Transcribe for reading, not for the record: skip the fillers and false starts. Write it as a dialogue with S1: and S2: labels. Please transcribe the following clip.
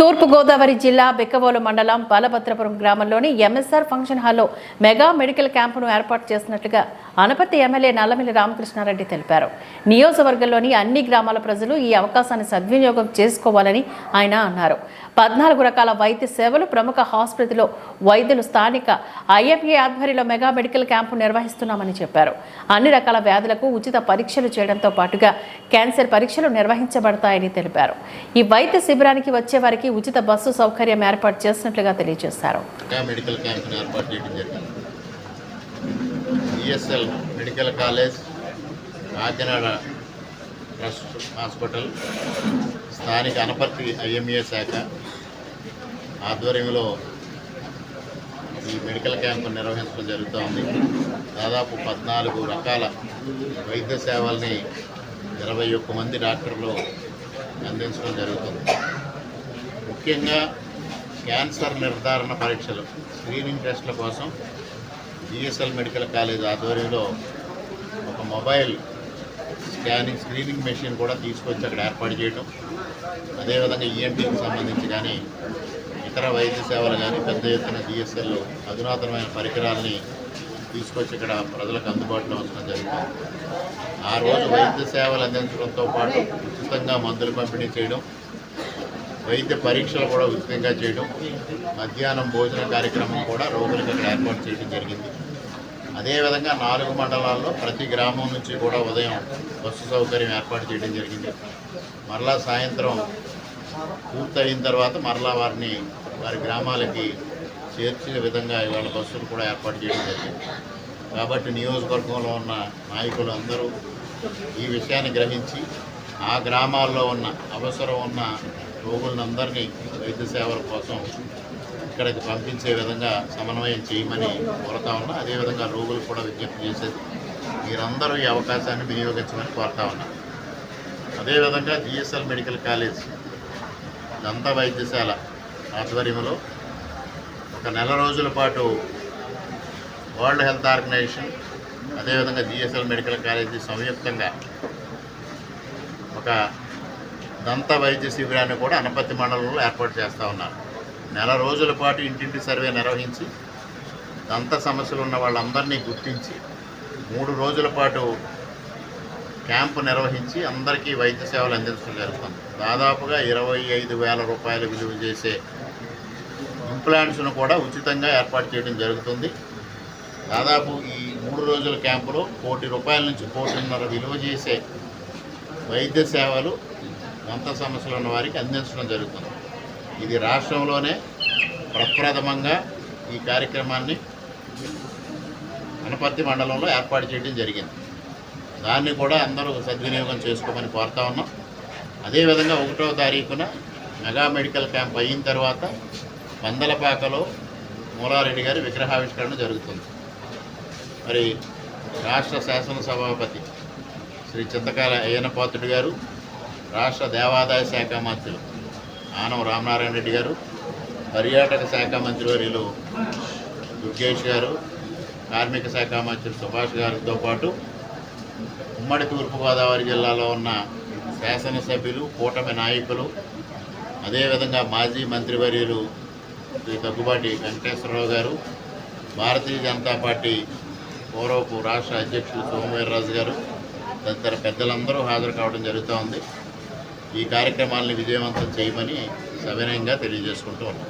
S1: తూర్పుగోదావరి జిల్లా బెక్కవోలు మండలం బాలభద్రపురం గ్రామంలోని ఎంఎస్ఆర్ ఫంక్షన్ హాల్లో మెగా మెడికల్ క్యాంపును ఏర్పాటు చేసినట్లుగా అనపర్తి ఎమ్మెల్యే నల్లమిల్లి రామకృష్ణారెడ్డి తెలిపారు. నియోజకవర్గంలోని అన్ని గ్రామాల ప్రజలు ఈ అవకాశాన్ని సద్వినియోగం చేసుకోవాలని ఆయన అన్నారు. 14 రకాల వైద్య సేవలు ప్రముఖ ఆసుపత్రిలో వైద్యులు స్థానిక ఐఎంఏ ఆధ్వర్యంలో మెగా మెడికల్ క్యాంపు నిర్వహిస్తున్నామని చెప్పారు. అన్ని రకాల వ్యాధులకు ఉచిత పరీక్షలు చేయడంతో పాటుగా క్యాన్సర్ పరీక్షలు నిర్వహించబడతాయని తెలిపారు. ఈ వైద్య శిబిరానికి వచ్చే వారికి ఉచిత బస్సు సౌకర్యం ఏర్పాటు చేసినట్లుగా తెలియజేశారు.
S2: మెడికల్ క్యాంప్ ఏర్పాటు చేయడం జరిగింది. ESL medical college, Kakinada trust hospital, స్థానిక అనపర్తి ఐఎంఏ శాఖ ఆధ్వర్యంలో ఈ మెడికల్ క్యాంపు నిర్వహించడం జరుగుతోంది. దాదాపు 14 రకాల వైద్య సేవల్ని 21 మంది డాక్టర్లు అందించడం జరుగుతుంది. ముఖ్యంగా క్యాన్సర్ నిర్ధారణ పరీక్షలు, స్క్రీనింగ్ టెస్టుల కోసం ఈఎస్ఎల్ మెడికల్ కాలేజ్ ఆధ్వర్యంలో ఒక మొబైల్ స్క్రీనింగ్ మెషిన్ కూడా తీసుకొచ్చి అక్కడ ఏర్పాటు చేయడం, అదేవిధంగా ఈఎన్టీకి సంబంధించి కానీ ఇతర వైద్య సేవలు కానీ పెద్ద ఎత్తున జిఎస్ఎల్ అధునాతనమైన పరికరాలని తీసుకొచ్చి ఇక్కడ ప్రజలకు అందుబాటులో ఉంచడం జరుగుతుంది. ఆ రోజు వైద్య సేవలు అందించడంతో పాటు ఉచితంగా మందులు పంపిణీ చేయడం, వైద్య పరీక్షలు కూడా ఉచితంగా చేయడం, మధ్యాహ్నం భోజన కార్యక్రమం కూడా రోగులకు ఇక్కడ ఏర్పాటు చేయడం జరిగింది. అదేవిధంగా 4 మండలాల్లో ప్రతి గ్రామం నుంచి కూడా ఉదయం బస్సు సౌకర్యం ఏర్పాటు చేయడం జరిగింది. మరలా సాయంత్రం పూర్తయిన తర్వాత మరలా వారి గ్రామాలకి చేర్చే విధంగా ఇవాళ బస్సులు కూడా ఏర్పాటు చేయడం జరిగింది. కాబట్టి నియోజకవర్గంలో ఉన్న నాయకులు అందరూ ఈ విషయాన్ని గ్రహించి ఆ గ్రామాల్లో ఉన్న అవసరం ఉన్న రోగులందరినీ వైద్య సేవల కోసం ఇక్కడికి పంపించే విధంగా సమన్వయం చేయమని కోరుతా ఉన్నా. అదేవిధంగా రోగులు కూడా విజ్ఞప్తి చేసేది మీరందరూ ఈ అవకాశాన్ని వినియోగించమని కోరుతా ఉన్నా. అదేవిధంగా జిఎస్ఎల్ మెడికల్ కాలేజ్ దంత వైద్యశాల ఆధ్వర్యంలో ఒక నెల రోజుల పాటు వరల్డ్ హెల్త్ ఆర్గనైజేషన్ అదేవిధంగా జిఎస్ఎల్ మెడికల్ కాలేజీ సంయుక్తంగా ఒక దంత వైద్య శిబిరాన్ని కూడా అనపర్తి మండలంలో ఏర్పాటు చేస్తూ ఉన్నారు. నెల రోజుల పాటు ఇంటింటి సర్వే నిర్వహించి దంత సమస్యలు ఉన్న వాళ్ళందరినీ గుర్తించి 3 రోజుల పాటు క్యాంపు నిర్వహించి అందరికీ వైద్య సేవలు అందించడం జరుగుతుంది. దాదాపుగా 25,000 రూపాయలు విలువ చేసే ఇంప్లాంట్స్ను కూడా ఉచితంగా ఏర్పాటు చేయడం జరుగుతుంది. దాదాపు ఈ 3 రోజుల క్యాంపులో ₹1,00,00,000 నుంచి ₹1,50,00,000 విలువ చేసే వైద్య సేవలు దంత సమస్యలు ఉన్న వారికి అందించడం జరుగుతుంది. ఇది రాష్ట్రంలోనే ప్రప్రథమంగా ఈ కార్యక్రమాన్ని అనపర్తి మండలంలో ఏర్పాటు చేయడం జరిగింది. దాన్ని కూడా అందరూ సద్వినియోగం చేసుకోమని కోరుతా ఉన్నాం. అదేవిధంగా 1వ తారీఖున మెగా మెడికల్ క్యాంప్ అయిన తర్వాత పందలపాకలో మూలారెడ్డి గారి విగ్రహావిష్కరణ జరుగుతుంది. మరి రాష్ట్ర శాసనసభాపతి శ్రీ చింతకాల అయ్యన్నపాత్రుడు గారు, రాష్ట్ర దేవాదాయ శాఖ మంత్రులు ఆనం రామనారాయణ రెడ్డి గారు, పర్యాటక శాఖ మంత్రివర్యులు దుర్గేష్ గారు, కార్మిక శాఖ మంత్రి సుభాష్ గారితో పాటు ఉమ్మడి తూర్పుగోదావరి జిల్లాలో ఉన్న శాసనసభ్యులు, కూటమి నాయకులు, అదేవిధంగా మాజీ మంత్రివర్యులు శ్రీ దగ్గుబాటి వెంకటేశ్వరరావు గారు, భారతీయ జనతా పార్టీ పూర్వపు రాష్ట్ర అధ్యక్షులు సోమవీర్రాజు గారు తదితర పెద్దలందరూ హాజరు కావడం జరుగుతూ ఉంది. ఈ కార్యక్రమాలను విజయవంతం చేయమని సవినయంగా తెలియజేసుకుంటూ ఉన్నాం.